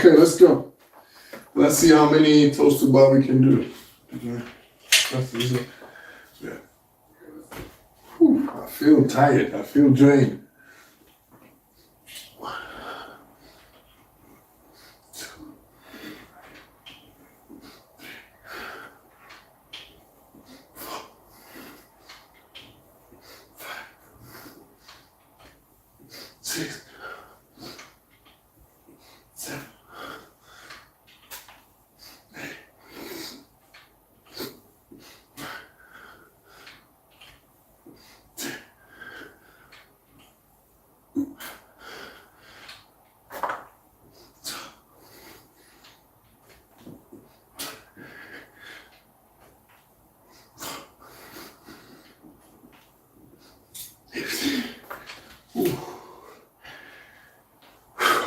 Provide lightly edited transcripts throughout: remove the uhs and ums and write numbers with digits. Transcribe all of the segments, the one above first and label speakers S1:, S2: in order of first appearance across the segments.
S1: Okay, let's go. Let's see how many toes to bar we can do. Yeah. Whew, I feel tired. I feel drained.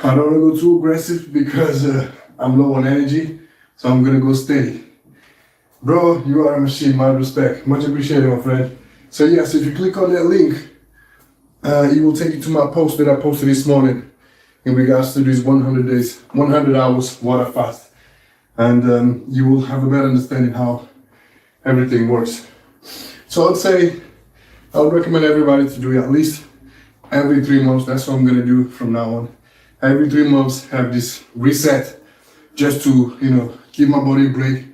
S1: I don't want to go too aggressive because I'm low on energy, so I'm gonna go steady. Bro, you are a machine, my respect. Much appreciated, my friend. So yes, if you click on that link, it will take you to my post that I posted this morning in regards to these 100 days, 100 hours water fast. And you will have a better understanding how everything works. So I'd say, I would recommend everybody to do it at least every 3 months. That's what I'm gonna do from now on. Every 3 months, have this reset, just to, give my body a break,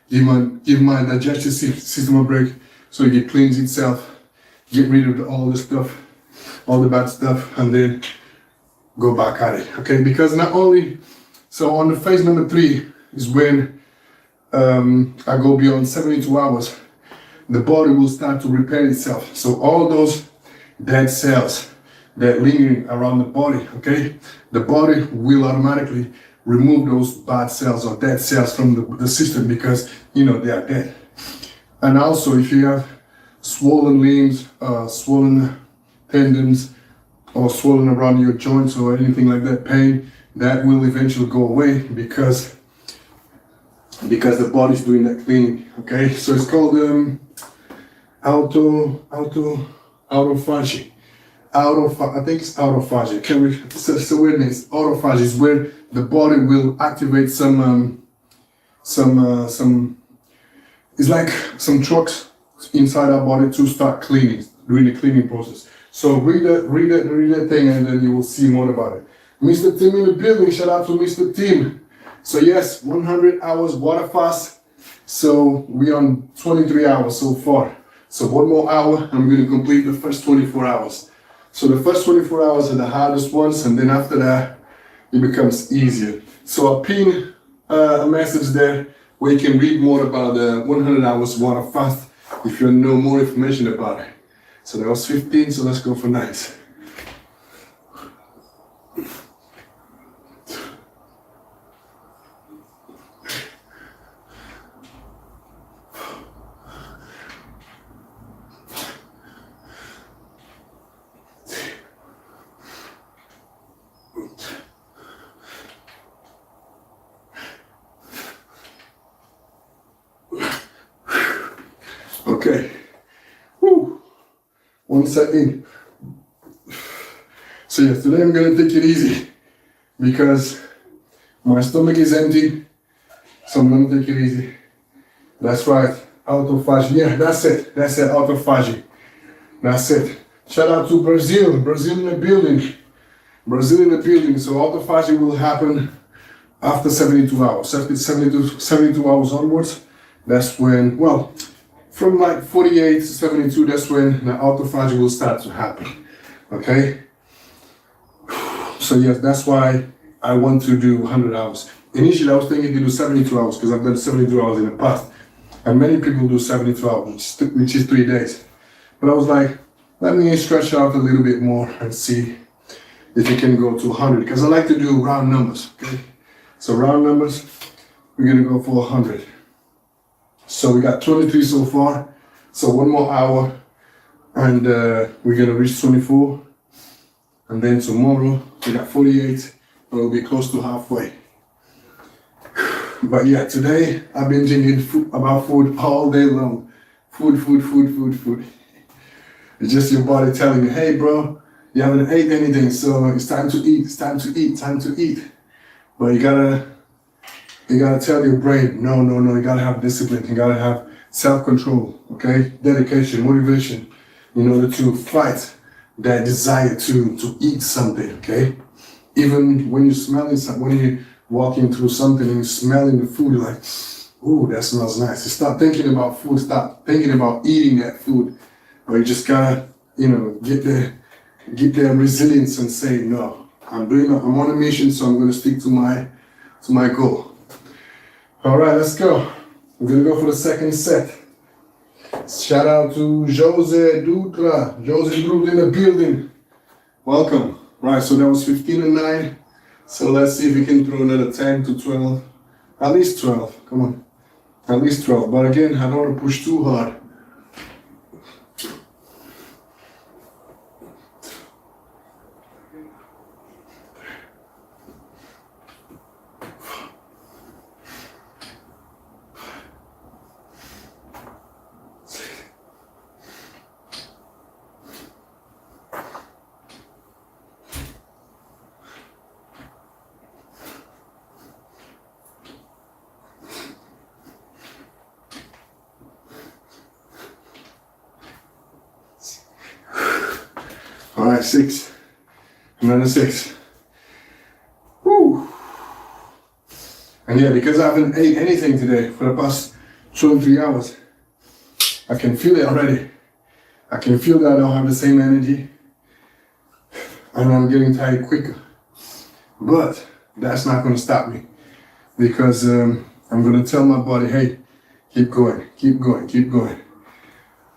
S1: give my digestive system a break, so it cleans itself, get rid of all the stuff, all the bad stuff, and then go back at it, okay? Because not only, so on the phase number 3 is when I go beyond 72 hours, the body will start to repair itself. So all those dead cells that lingering around the body, okay? The body will automatically remove those bad cells or dead cells from the system because, they are dead. And also, if you have swollen limbs, swollen tendons, or swollen around your joints or anything like that, pain, that will eventually go away because the body's doing that cleaning, okay? So it's called autophagy. I think it's autophagy. It's a weird name. It's autophagy is where the body will activate some. It's like some trucks inside our body to start cleaning, doing the cleaning process. So read that thing, and then you will see more about it. Mr. Tim in the building. Shout out to Mr. Tim. So yes, 100 hours water fast. So we on 23 hours so far. So one more hour, I'm going to complete the first 24 hours. So the first 24 hours are the hardest ones, and then after that, it becomes easier. So I'll pin a message there where you can read more about the 100 hours water fast if you know more information about it. So that was 15, so let's go for 9. Okay. Woo. 1 second. So yeah, today I'm gonna take it easy because my stomach is empty. So I'm gonna take it easy. That's right. Autophagy. Yeah, that's it. Autophagy. That's it. Shout out to Brazil. Brazil in the building. Brazil in the building. So autophagy will happen after 72 hours. After 72 hours onwards, that's when, well, from like 48 to 72, that's when the autophagy will start to happen, okay? So yes, that's why I want to do 100 hours. Initially, I was thinking to do 72 hours because I've done 72 hours in the past. And many people do 72 hours, which is 3 days. But I was like, let me stretch out a little bit more and see if you can go to 100. Because I like to do round numbers, okay? So round numbers, we're gonna go for 100. So we got 23 so far. So one more hour and we're gonna reach 24. And then tomorrow we got 48 and we'll be close to halfway. But yeah, today I've been thinking about food all day long. Food. It's just your body telling you, hey bro, you haven't ate anything, so it's time to eat, But But you gotta tell your brain, no, you gotta have discipline, you gotta have self-control, okay? Dedication, motivation, in order to fight that desire to eat something, okay? Even when you're smelling something, when you're walking through something and you're smelling the food, you're like, ooh, that smells nice. You stop thinking about food, stop thinking about eating that food. Or you just gotta, get the resilience and say, no, I'm on a mission, so I'm gonna stick to my goal. All right, let's go. We're gonna go for the second set. Shout out to Jose Dutra in the building. Welcome. Right, so that was 15 and 9. So let's see if we can throw another 10 to 12. At least 12, come on. At least 12, but again, I don't want to push too hard. All right, 6. Another 6. Woo! And yeah, because I haven't ate anything today for the past 2 and 3 hours, I can feel it already. I can feel that I don't have the same energy, and I'm getting tired quicker. But that's not going to stop me, because I'm going to tell my body, hey, keep going, keep going, keep going.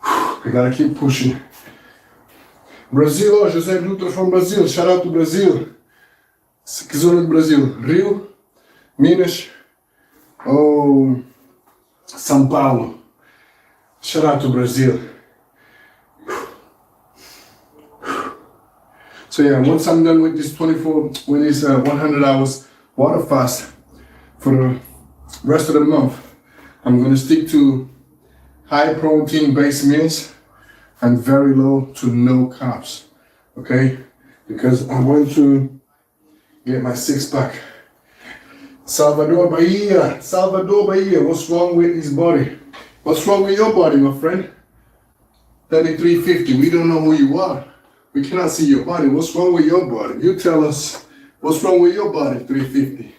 S1: I gotta keep pushing. Brazil, José Dutra from Brazil. Shout out to Brazil. Que zona do Brasil? Rio, Minas, São Paulo. Shout out to Brazil. So yeah, once I'm done with this 100 hours water fast for the rest of the month, I'm gonna stick to high protein based meals and very low to no carbs, okay? Because I want to get my 6-pack. Salvador Bahia, what's wrong with his body? What's wrong with your body, my friend? 3350, we don't know who you are. We cannot see your body. What's wrong with your body? You tell us what's wrong with your body, 350.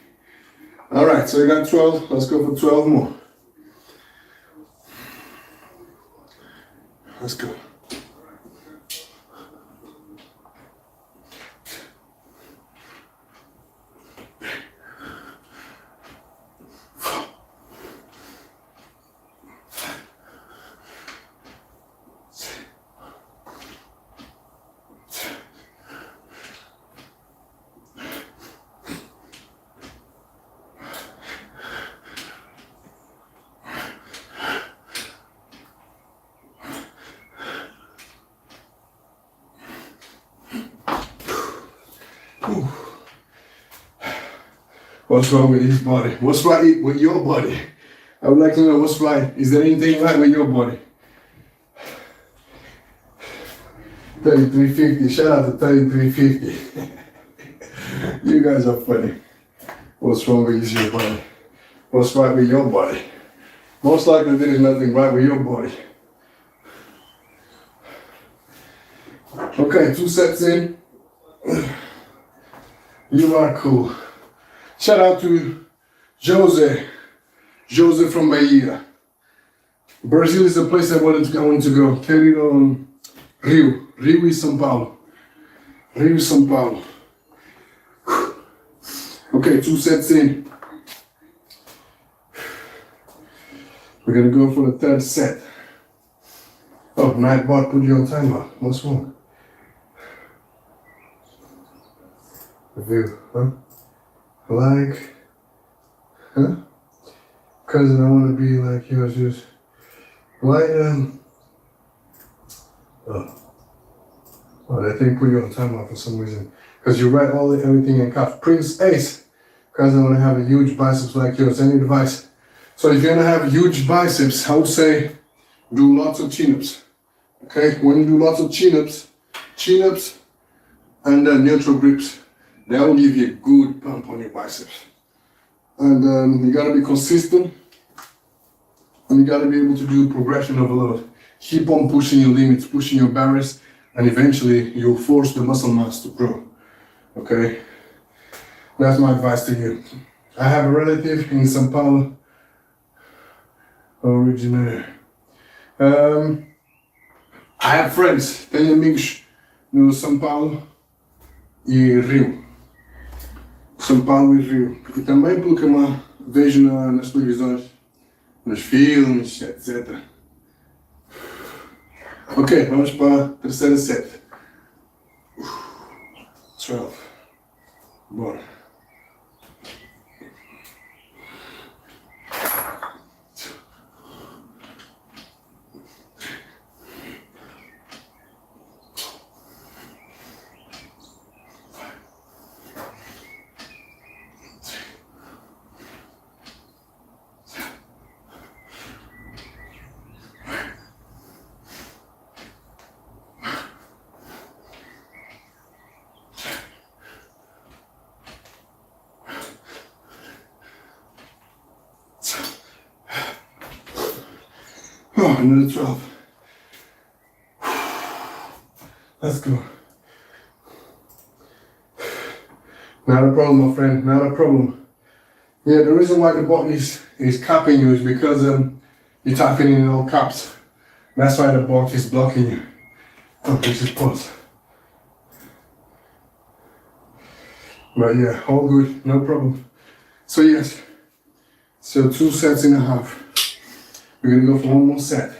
S1: All right, so I got 12, let's go for 12 more. Let's go. What's wrong with his body? What's right with your body? I would like to know what's right. Is there anything right with your body? 3350. Shout out to 3350. You guys are funny. What's wrong with your body? What's right with your body? Most likely there is nothing right with your body. Okay, 2 sets in. You are cool. Shout out to Jose from Bahia. Brazil is the place I wanted to go. Querido, Rio e São Paulo. Rio e São Paulo. Okay, 2 sets in. We're gonna go for the 3rd set. Oh, Nightbot put you on timeout. What's wrong? Review, huh? Like, huh? Cousin, I want to be like yours. Just why? That thing put you on timeout for some reason. Because you write everything in caps. Prince Ace, cousin, I want to have a huge biceps like yours. Any advice? So if you're gonna have huge biceps, I would say do lots of chin-ups. Okay, when you do lots of chin-ups, and neutral grips. That will give you a good pump on your biceps. And you gotta be consistent, and you gotta be able to do progression of a load. Keep on pushing your limits, pushing your barriers, and eventually you'll force the muscle mass to grow. Okay? That's my advice to you. I have a relative in São Paulo, originaire. I have friends, tenho amigos no São Paulo e Rio. São Paulo e Rio. E também pelo que eu vejo nas televisões, nos filmes, etc. Ok, vamos para a terceira set. 12. Bora. Oh, another 12. Let's go. Not a problem, my friend, not a problem. Yeah, the reason why the button is capping you is because you're tapping in all caps. That's why the bot is blocking you. Okay, just pause. But yeah, all good, no problem. So yes, so 2 sets and a half. We're gonna go for one more set.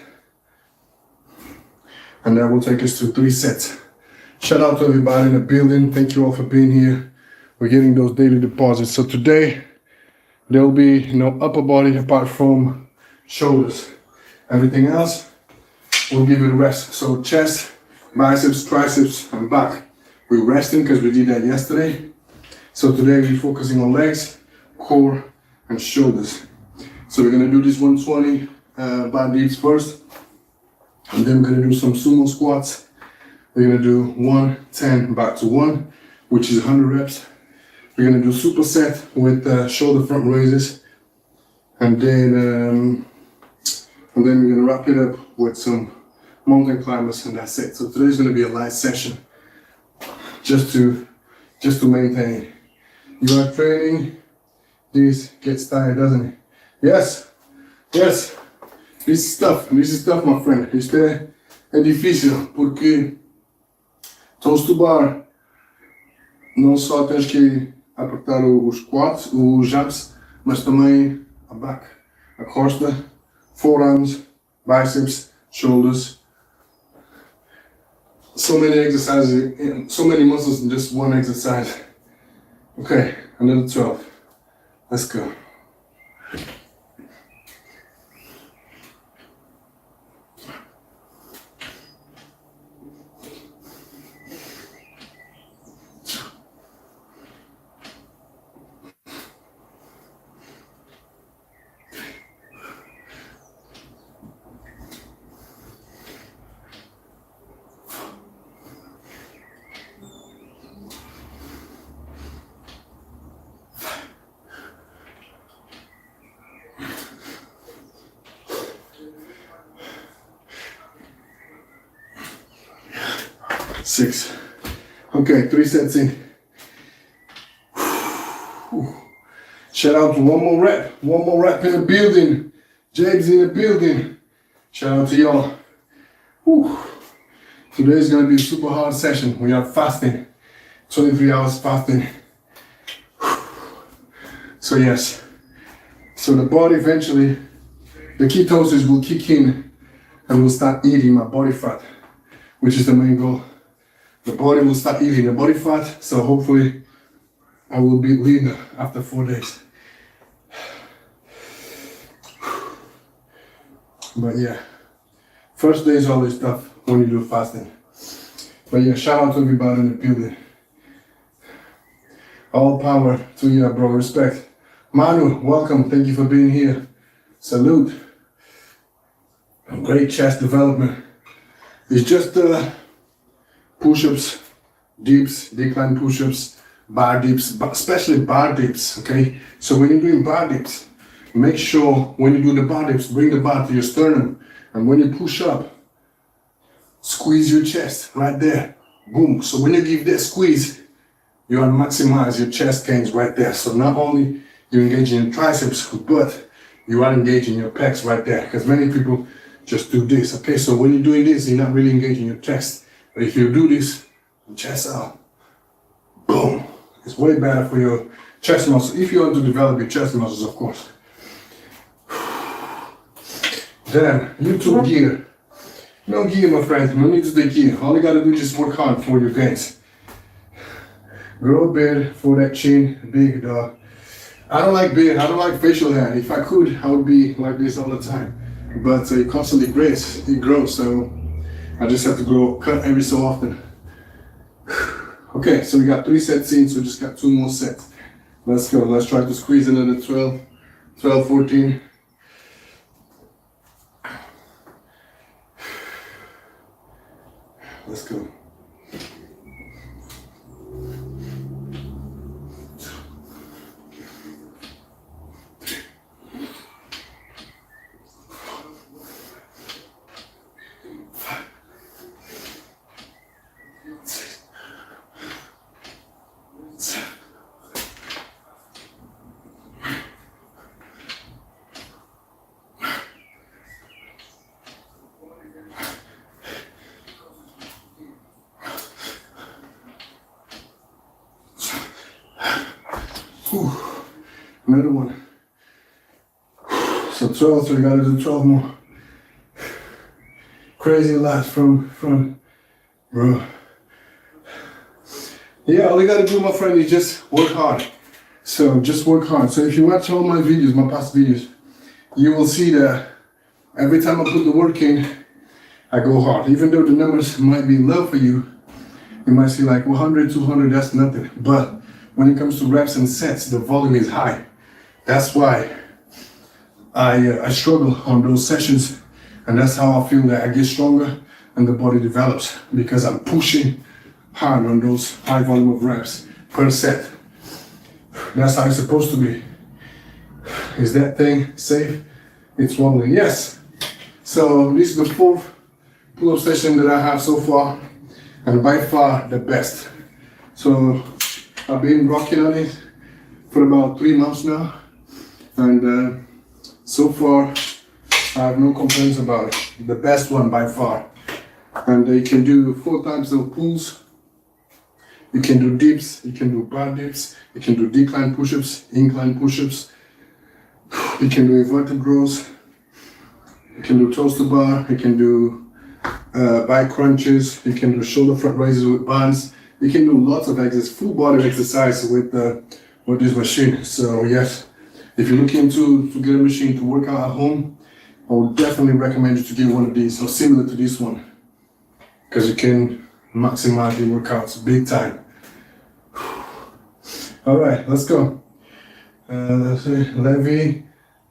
S1: And that will take us to 3 sets. Shout out to everybody in the building. Thank you all for being here. We're getting those daily deposits. So today, there will be no upper body apart from shoulders. Everything else, we'll give it a rest. So chest, biceps, triceps, and back. We're resting because we did that yesterday. So today we're focusing on legs, core, and shoulders. So we're gonna do this 120 bar dips first. And then we're gonna do some sumo squats. We're gonna do 110 back to 1, which is 100 reps. We're gonna do superset with shoulder front raises. And then we're gonna wrap it up with some mountain climbers, and that's it. So today's gonna be a light session, just to maintain. You are training, this gets tired, doesn't it? Yes, yes. This is tough, my friend. Isto é difícil, porque toast to bar, não só tens que apertar os quads, os jabs, mas também a back, a costa, forearms, biceps, shoulders. So many exercises, so many muscles in just one exercise. Okay, another 12. Let's go. Six. Okay, 3 sets in. Shout out to one more rep in the building. Jake's in the building. Shout out to y'all. Today's gonna be a super hard session. We are fasting, 23 hours fasting. So yes, so the body eventually, the ketosis will kick in and we'll start eating my body fat, which is the main goal. The body will start eating the body fat, so hopefully I will be leaner after 4 days. But yeah, first day is always tough when you do fasting. But yeah, shout out to everybody in the building. All power to you, bro, respect. Manu, welcome, thank you for being here. Salute. Great chest development. It's just push-ups, dips, decline push-ups, bar dips, especially bar dips, okay? So when you're doing bar dips, make sure when you do the bar dips, bring the bar to your sternum. And when you push up, squeeze your chest right there. Boom. So when you give that squeeze, you want to maximize your chest gains right there. So not only you engage in your triceps, but you are engaging your pecs right there. Because many people just do this, okay? So when you're doing this, you're not really engaging your chest. But if you do this, chest out, boom. It's way better for your chest muscles, if you want to develop your chest muscles, of course. Then, YouTube gear. No gear, my friend. No need to take gear. All you gotta do is just work hard for your gains. Grow a beard for that chin, big dog. I don't like beard. I don't like facial hair. If I could, I would be like this all the time. But it constantly grows. It grows, so I just have to cut every so often. Okay, so we got 3 sets in, so we just got 2 more sets. Let's go. Let's try to squeeze another 12, 14. Let's go. Another one. So 12, so we gotta do 12 more. Crazy lot from bro. Yeah, all you gotta do, my friend, is just work hard. So just work hard. So if you watch all my videos, my past videos, you will see that every time I put the work in, I go hard. Even though the numbers might be low for you, you might see like 100, 200, that's nothing. But when it comes to reps and sets, the volume is high. That's why I struggle on those sessions, and that's how I feel that I get stronger and the body develops, because I'm pushing hard on those high volume of reps per set. That's how it's supposed to be. Is that thing safe? It's wobbling. Yes. So this is the 4th pull-up session that I have so far, and by far the best. So I've been rocking on it for about 3 months now, and so far I have no complaints about it. The best one by far. And you can do 4 types of pulls. You can do dips, you can do bar dips, you can do decline push-ups, incline push-ups, you can do inverted rows, you can do toes to bar, you can do bike crunches, you can do shoulder front raises with bands. You can do lots of exercise, full body exercise with this machine. So yes, if you're looking to get a machine to work out at home, I would definitely recommend you to get one of these, or similar to this one, because you can maximize your workouts big time. All right, let's go. Let's see, Levy.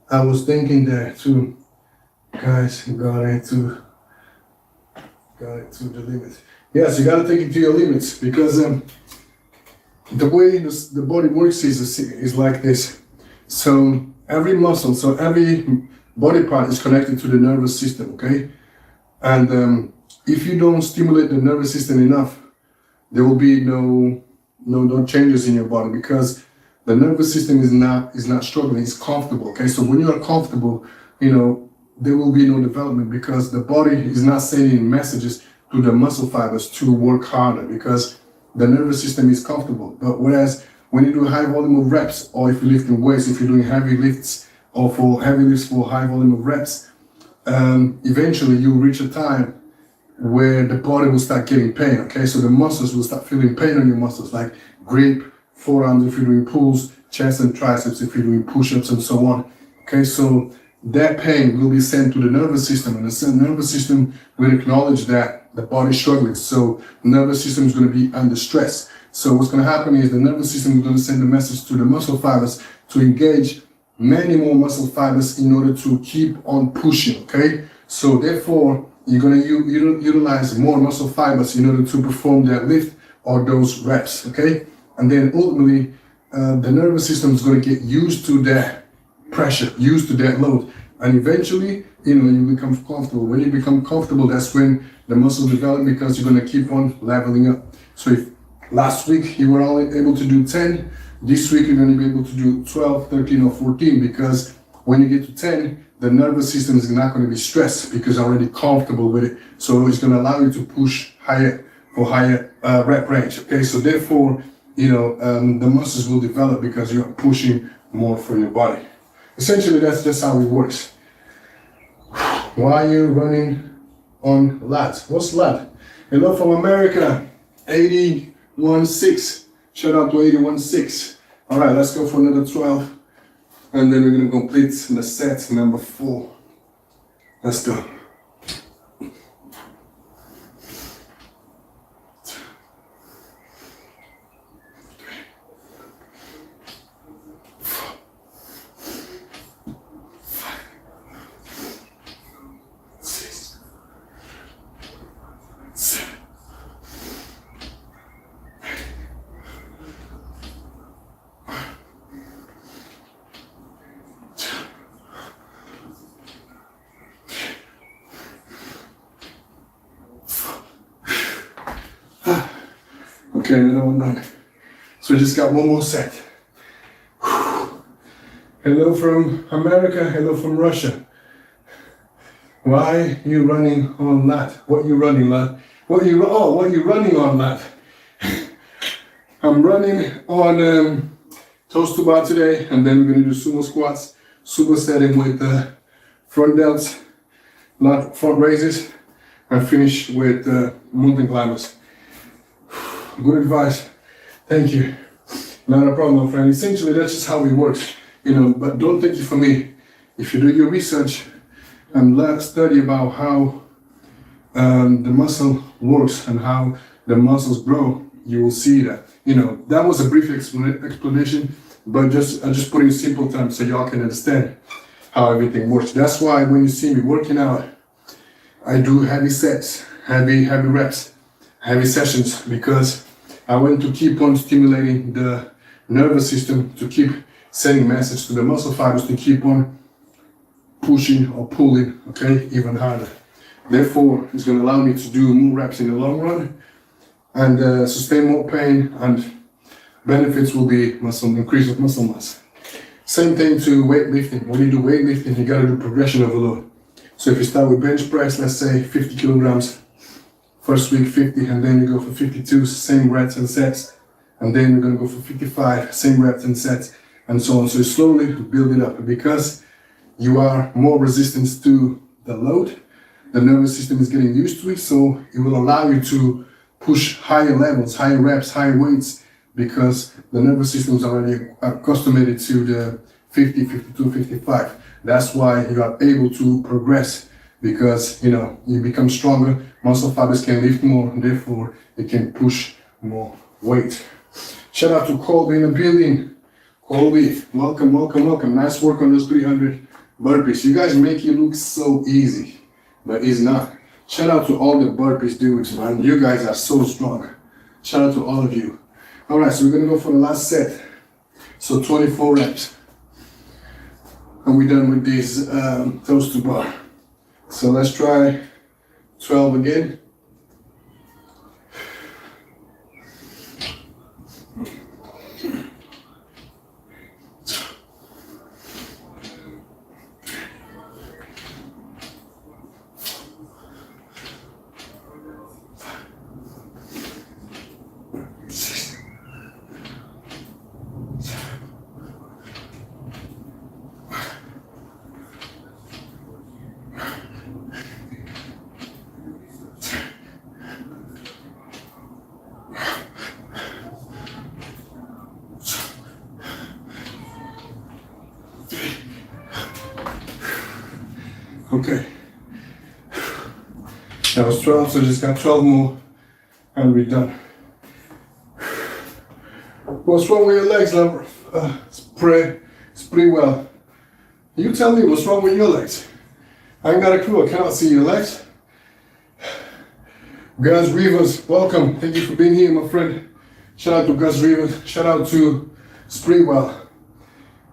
S1: I was thinking that too, guys. Got it to the limit. Yes, you got to take it to your limits, because the way the body works is like this. So every muscle, so every body part is connected to the nervous system, okay? And if you don't stimulate the nervous system enough, there will be no changes in your body, because the nervous system is not struggling, it's comfortable, okay? So when you are comfortable, there will be no development, because the body is not sending messages to the muscle fibers to work harder, because the nervous system is comfortable. But whereas when you do high volume of reps, or if you're lifting weights, if you're doing heavy lifts, or for heavy lifts for high volume of reps, eventually you'll reach a time where the body will start getting pain, okay? So the muscles will start feeling pain on your muscles, like grip, forearms if you're doing pulls, chest and triceps if you're doing push-ups and so on, okay? So that pain will be sent to the nervous system, and the nervous system will acknowledge that the body's struggling. So the nervous system is going to be under stress. So what's going to happen is the nervous system is going to send a message to the muscle fibers to engage many more muscle fibers in order to keep on pushing, okay? So therefore, you're going to utilize more muscle fibers in order to perform that lift or those reps, okay? And then ultimately, the nervous system is going to get used to that pressure, used to that load. And eventually, you know, you become comfortable. When you become comfortable, that's when the muscles develop, because you're going to keep on leveling up. So if last week you were only able to do 10, this week you're going to be able to do 12, 13, or 14, because when you get to 10, the nervous system is not going to be stressed because you're already comfortable with it. So it's going to allow you to push higher for higher rep range. Okay, so therefore, you know, the muscles will develop because you're pushing more for your body. Essentially, that's just how it works. Why are you running on lats? What's lat? Hello from America, 81.6. Shout out to 81.6. All right, let's go for another 12. And then we're gonna complete the set number 4. Let's go. Okay, another one done. So we just got one more set. Hello from America, hello from Russia. Why you running on lat? What you running, lat? What you running on, lat? I'm running on toes to bar today, and then we're gonna do sumo squats, supersetting with front delts, lat front raises, and finish with mountain climbers. Good advice. Thank you. Not a problem, my friend. Essentially, that's just how it works. You know, but don't take it from me. If you do your research and study about how the muscle works and how the muscles grow, you will see that. You know, that was a brief explanation, but I just put it in simple terms so y'all can understand how everything works. That's why when you see me working out, I do heavy sets, heavy reps, heavy sessions, because I want to keep on stimulating the nervous system, to keep sending message to the muscle fibers to keep on pushing or pulling, okay, even harder. Therefore, it's going to allow me to do more reps in the long run and sustain more pain, and benefits will be increase of muscle mass. Same thing to weightlifting. When you do weightlifting, you got to do progression of load. So if you start with bench press, let's say 50 kilograms, first week 50, and then you go for 52, same reps and sets, and then you're going to go for 55, same reps and sets, and so on. So you slowly build it up, because you are more resistant to the load. The nervous system is getting used to it, so it will allow you to push higher levels, higher reps, higher weights, because the nervous system is already accustomed to the 50, 52, 55. That's why you are able to progress, because you know you become stronger, muscle fibers can lift more, and therefore it can push more weight. Shout out to Colby in the building. Colby, welcome, welcome, welcome. Nice work on those 300 burpees. You guys make it look so easy, but it's not. Shout out to all the burpees dudes, man. You guys are so strong. Shout out to all of you. All right, so we're gonna go for the last set. So 24 reps. And we're done with these toes to bar. So let's try 12 again. Okay, that was 12, so just got 12 more and we're done. What's wrong with your legs, love? It's pretty well. You tell me what's wrong with your legs. I ain't got a clue, I cannot see your legs. Guys, Rivas, welcome. Thank you for being here, my friend. Shout out to Gus Reeves. Shout out to Springwell.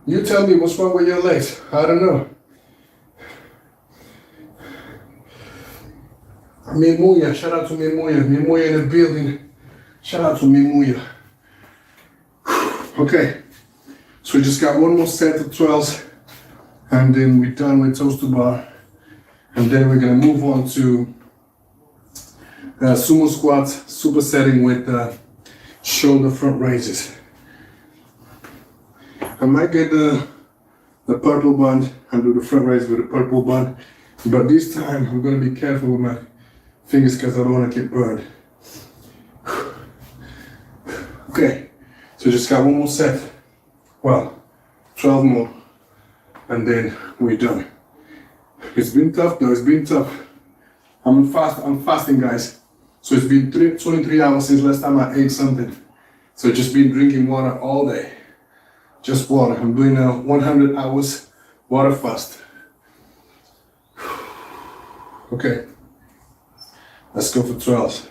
S1: You tell me what's wrong with your legs. I don't know. Mimuya, shout out to Mimuya. Mimuya in the building. Shout out to Mimuya. Okay, so we just got one more set of 12s and then we're done with toes to bar. And then we're gonna move on to sumo squats, supersetting with shoulder front raises. I might get the purple band and do the front raise with the purple band, but this time I'm gonna be careful with my fingers because I don't wanna get burned. Okay, so just got one more set. Well, 12 more, and then we're done. It's been tough though, it's been tough. I'm fasting, guys. So it's been 23 hours since last time I ate something. So just been drinking water all day. Just water. I'm doing a 100 hours water fast. Okay, let's go for 12.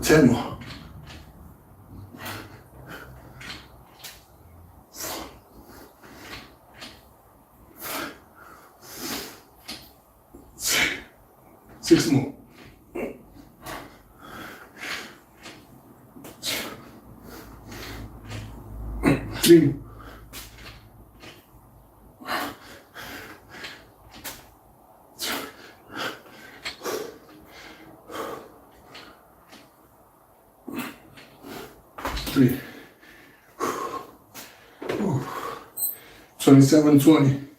S1: Ten more. 6 more. 3. 3. 27, 20.